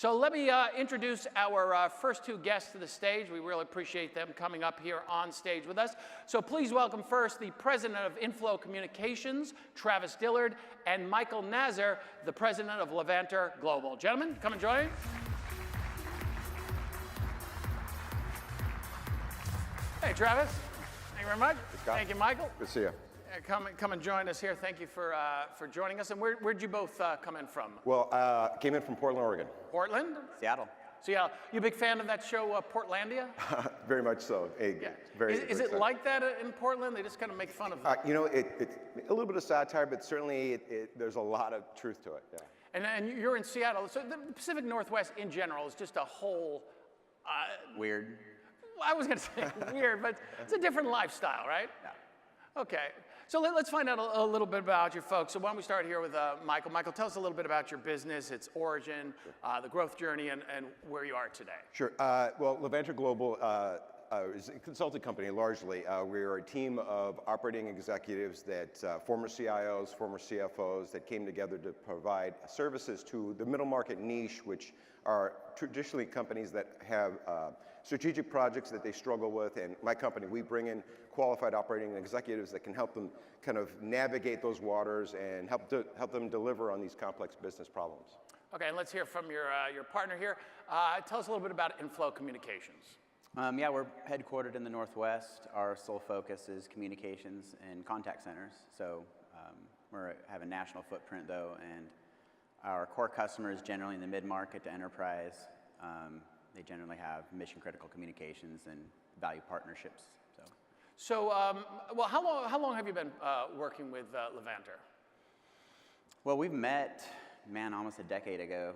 So let me introduce our first two guests to the stage. We really appreciate them coming up here on stage with us. So please welcome first the president of Inflow Communications, Travis Dillard, and Michael Nasser, the president of Levanter Global. Gentlemen, come and join. Hey, Travis. Thank you very much. Thank you, Michael. Good to see you. Come and join us here. Thank you for joining us. And where'd you both come in from? Well, came in from Portland, Oregon. Portland? Seattle. Seattle. You a big fan of that show, Portlandia? Very much so. Yeah. Is it like that in Portland? They just kind of make fun of it. You know, it's a little bit of satire, but certainly there's a lot of truth to it. Yeah. And you're in Seattle. So the Pacific Northwest in general is just a whole... Weird. I was going to say weird, but it's a different lifestyle, right? Yeah. Okay. So let's find out a little bit about you folks. So why don't we start here with Michael. Michael, tell us a little bit about your business, its origin, the growth journey, and where you are today. Sure. Well, Levanter Global is a consulting company largely. We are a team of operating executives that former CIOs, former CFOs that came together to provide services to the middle market niche, which are traditionally companies that have strategic projects that they struggle with. And my company, we bring in qualified operating executives that can help them kind of navigate those waters and help them deliver on these complex business problems. Okay, and let's hear from your partner here. Tell us a little bit about Inflow Communications. Yeah, we're headquartered in the Northwest. Our sole focus is communications and contact centers. So we have a national footprint though, and our core customers generally in the mid-market to enterprise. They generally have mission-critical communications and value partnerships. So, well, how long have you been working with Levanter? Well, we've met, man, almost a decade ago.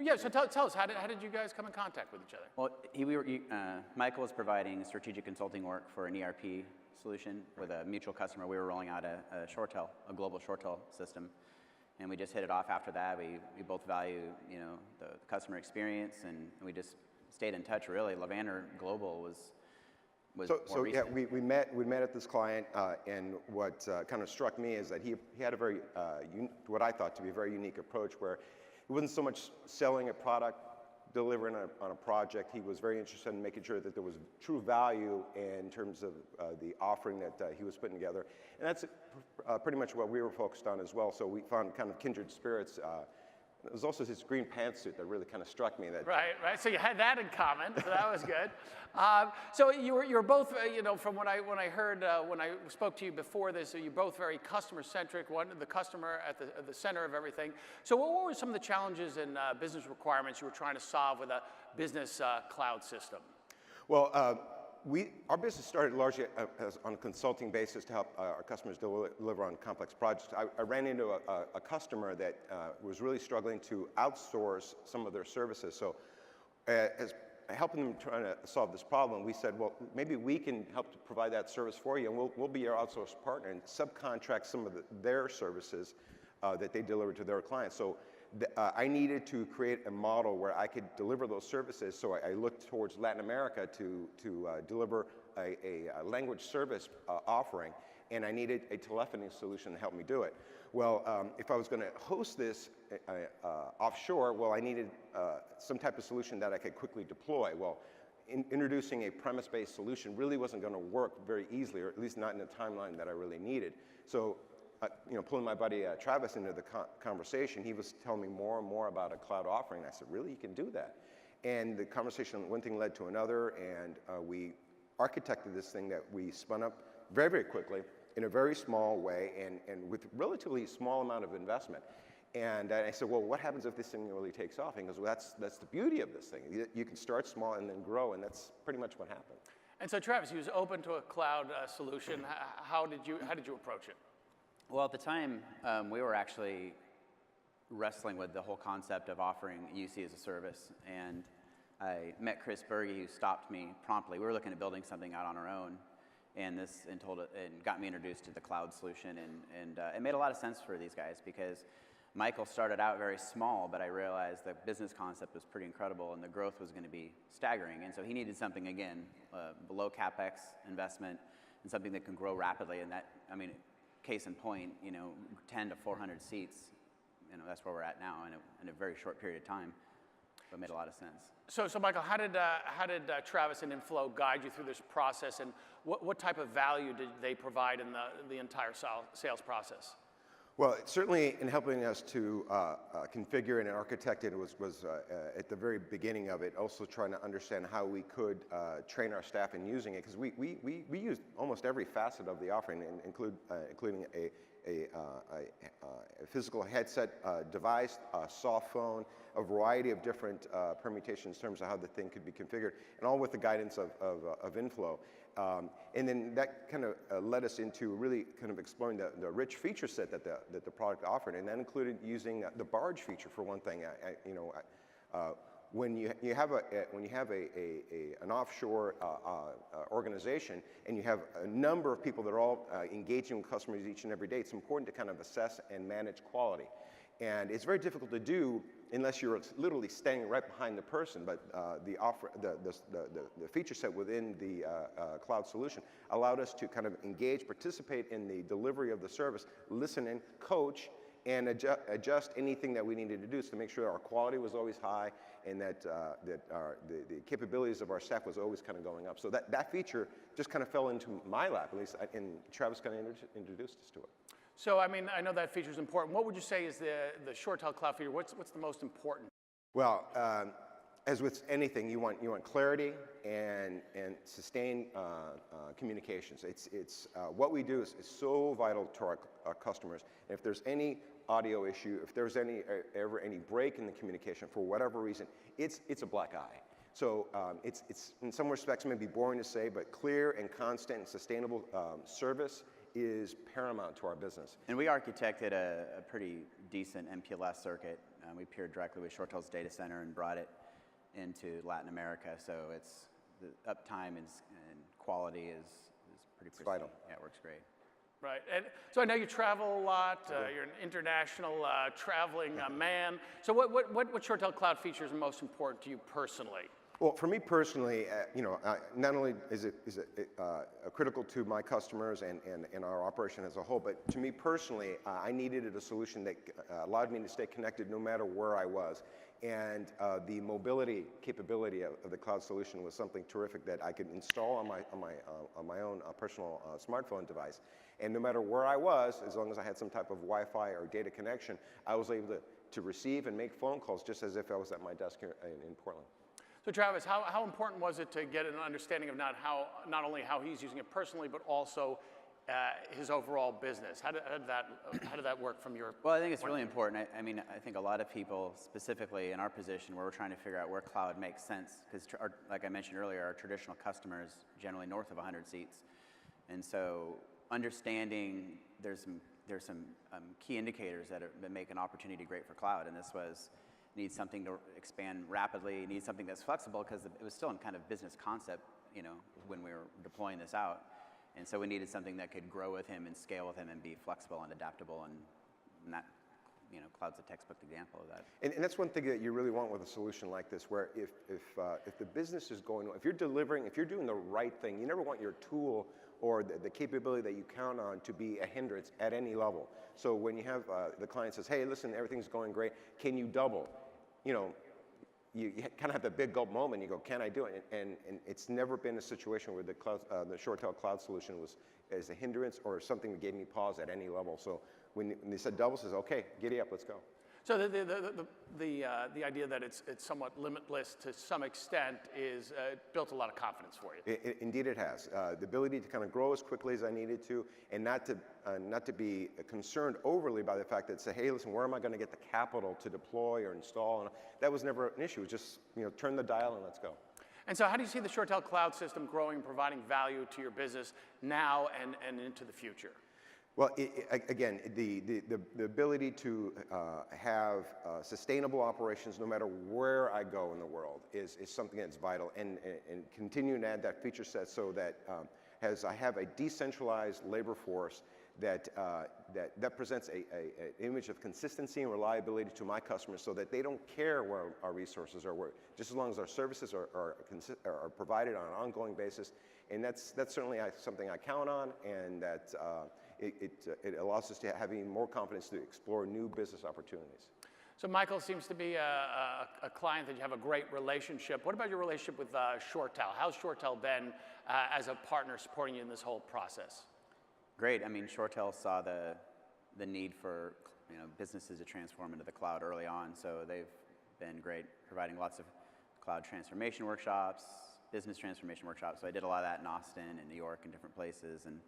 Yeah, so tell us, how did you guys come in contact with each other? Well, Michael was providing strategic consulting work for an ERP solution with a mutual customer. We were rolling out a ShoreTel, a global ShoreTel system. And we just hit it off after that. We both value, you know, the customer experience, and we just stayed in touch, really. Levanter Global was So yeah, we met at this client, and what kind of struck me is that he had a very, what I thought to be a very unique approach, where it wasn't so much selling a product, delivering on a project. He was very interested in making sure that there was true value in terms of the offering that he was putting together. And that's pretty much what we were focused on as well. So we found kind of kindred spirits. It was also his green pantsuit that really kind of struck me. That right. So you had that in common. So that was good. So you were both, you know, from when I heard when I spoke to you before this, you're both very customer centric. One, the customer at the center of everything. So what were some of the challenges and business requirements you were trying to solve with a business cloud system? Well. Our business started largely on a consulting basis to help our customers deliver on complex projects. I ran into a customer that was really struggling to outsource some of their services. So as helping them trying to solve this problem, we said, well, maybe we can help to provide that service for you, and we'll be your outsourced partner and subcontract some of their services that they deliver to their clients. So I needed to create a model where I could deliver those services, so I looked towards Latin America to deliver a language service offering, and I needed a telephony solution to help me do it. Well, if I was going to host this offshore, well, I needed some type of solution that I could quickly deploy. Well, introducing a premise-based solution really wasn't going to work very easily, or at least not in the timeline that I really needed. So you know, pulling my buddy Travis into the conversation, he was telling me more and more about a cloud offering. I said, really, you can do that? And the conversation, one thing led to another, and we architected this thing that we spun up very, very quickly in a very small way and with relatively small amount of investment. And I said, well, what happens if this thing really takes off? And he goes, well, that's the beauty of this thing. You can start small and then grow, and that's pretty much what happened. And so, Travis, you was open to a cloud solution. How did you approach it? Well, at the time, we were actually wrestling with the whole concept of offering UC as a service, and I met Chris Berge, who stopped me promptly. We were looking at building something out on our own, and got me introduced to the cloud solution, and it made a lot of sense for these guys because Michael started out very small, but I realized the business concept was pretty incredible, and the growth was going to be staggering, and so he needed something, again, below CapEx investment, and something that can grow rapidly, and that, I mean, case in point, you know, 10 to 400 seats, you know, that's where we're at now in a very short period of time. it made a lot of sense. So Michael, how did Travis and Inflow guide you through this process, and what type of value did they provide in the entire sales process? Well, certainly in helping us to configure and architect it was at the very beginning of it, also trying to understand how we could train our staff in using it, because we used almost every facet of the offering, including a physical headset device, a soft phone, a variety of different permutations in terms of how the thing could be configured, and all with the guidance of Inflow. And then that kind of led us into really kind of exploring the rich feature set that the product offered, and that included using the barge feature for one thing. When you have an offshore organization and you have a number of people that are all engaging with customers each and every day, it's important to kind of assess and manage quality. And it's very difficult to do unless you're literally standing right behind the person. But the feature set within the cloud solution allowed us to kind of engage, participate in the delivery of the service, listen in, coach, and adjust anything that we needed to do to make sure that our quality was always high and that the capabilities of our staff was always kind of going up. So that feature just kind of fell into my lap, at least, and Travis kind of introduced us to it. So, I mean, I know that feature is important. What would you say is the ShoreTel Cloud feature? What's the most important? Well, as with anything, you want clarity and sustained communications. It's what we do is so vital to our customers. And if there's any audio issue, if there's ever any break in the communication for whatever reason, it's a black eye. So it's in some respects maybe boring to say, but clear and constant and sustainable service is paramount to our business. And we architected a pretty decent MPLS circuit. We paired directly with ShoreTel's data center and brought it into Latin America. So the uptime and quality is pretty pristine. Vital. Yeah, it works great. Right, and so I know you travel a lot. You're an international traveling man. So what ShoreTel Cloud features are most important to you personally? Well, for me personally, not only is it critical to my customers and our operation as a whole, but to me personally, I needed a solution that allowed me to stay connected no matter where I was. And the mobility capability of the cloud solution was something terrific that I could install on my own personal smartphone device. And no matter where I was, as long as I had some type of Wi-Fi or data connection, I was able to receive and make phone calls just as if I was at my desk here in Portland. So Travis, how important was it to get an understanding of not only how he's using it personally, but also his overall business? How did that work from your? Well, I think it's really important. I mean, I think a lot of people, specifically in our position, where we're trying to figure out where cloud makes sense, because like I mentioned earlier, our traditional customers generally north of 100 seats, and so understanding there's some key indicators that make an opportunity great for cloud, and this was. Need something to expand rapidly, need something that's flexible, because it was still in kind of business concept, when we were deploying this out. And so we needed something that could grow with him and scale with him and be flexible and adaptable, and that, cloud's a textbook example of that. And that's one thing that you really want with a solution like this, where if the business is going, if you're doing the right thing, you never want your tool or the capability that you count on to be a hindrance at any level. So when you have the client says, hey, listen, everything's going great, can you double? You kind of have the big gulp moment. You go, can I do it? And it's never been a situation where the ShoreTel Cloud solution was as a hindrance or something that gave me pause at any level. So when they said double, says, okay, giddy up, let's go. So the idea that it's somewhat limitless to some extent is built a lot of confidence for you. Indeed, it has the ability to kind of grow as quickly as I needed to, and not to be concerned overly by the fact that say, hey, listen, where am I going to get the capital to deploy or install? And that was never an issue. It was just turn the dial and let's go. And so, how do you see the ShoreTel Cloud system growing and providing value to your business now and into the future? Well, again, the ability to have sustainable operations no matter where I go in the world is something that's vital, and continuing to add that feature set so that I have a decentralized labor force that presents an image of consistency and reliability to my customers, so that they don't care where our resources are, just as long as our services are provided on an ongoing basis. And that's certainly something I count on, and that it allows us to have even more confidence to explore new business opportunities. So Michael seems to be a client that you have a great relationship. What about your relationship with ShoreTel? How's ShoreTel been as a partner supporting you in this whole process? Great. I mean, ShoreTel saw the need for businesses to transform into the cloud early on, so they've been great, providing lots of cloud transformation workshops, business transformation workshops. So I did a lot of that in Austin and New York and different places, and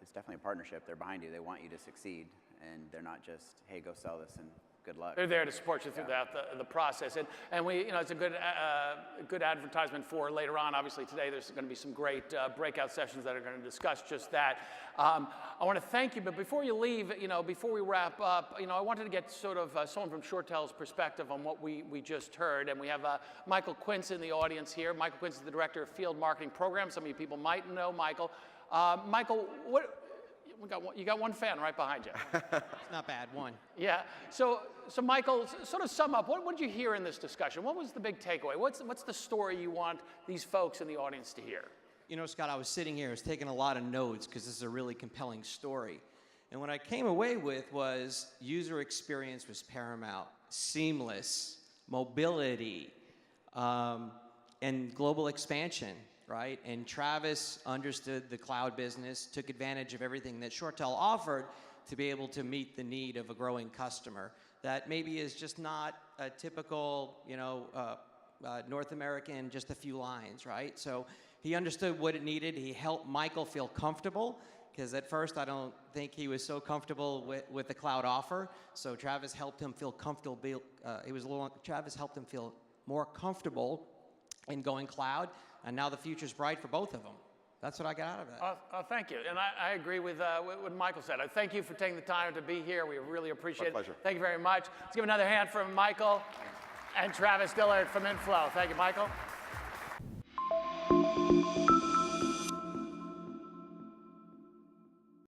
it's definitely a partnership. They're behind you. They want you to succeed, and they're not just, hey, go sell this and good luck. They're there to support you throughout the process, and we, it's a good advertisement for later on. Obviously, today there's going to be some great breakout sessions that are going to discuss just that. I want to thank you, but before you leave, before we wrap up, I wanted to get sort of someone from ShoreTel's perspective on what we just heard, and we have Michael Quince in the audience here. Michael Quince is the Director of Field Marketing Programs. Some of you people might know Michael. Michael, you got one fan right behind you. It's not bad, one. Yeah. So Michael, sort of sum up. What did you hear in this discussion? What was the big takeaway? What's the story you want these folks in the audience to hear? Scott, I was sitting here, I was taking a lot of notes because this is a really compelling story. And what I came away with was user experience was paramount, seamless, mobility, and global expansion. Right? And Travis understood the cloud business, took advantage of everything that ShoreTel offered to be able to meet the need of a growing customer that maybe is just not a typical, North American, just a few lines, right? So he understood what it needed. He helped Michael feel comfortable, because at first I don't think he was so comfortable with the cloud offer. So Travis helped him feel comfortable. Travis helped him feel more comfortable in going cloud. And now the future's bright for both of them. That's what I got out of that. Thank you. And I agree with what Michael said. I thank you for taking the time to be here. We really appreciate it. My pleasure. Thank you very much. Let's give another hand for Michael and Travis Dillard from Inflow. Thank you, Michael.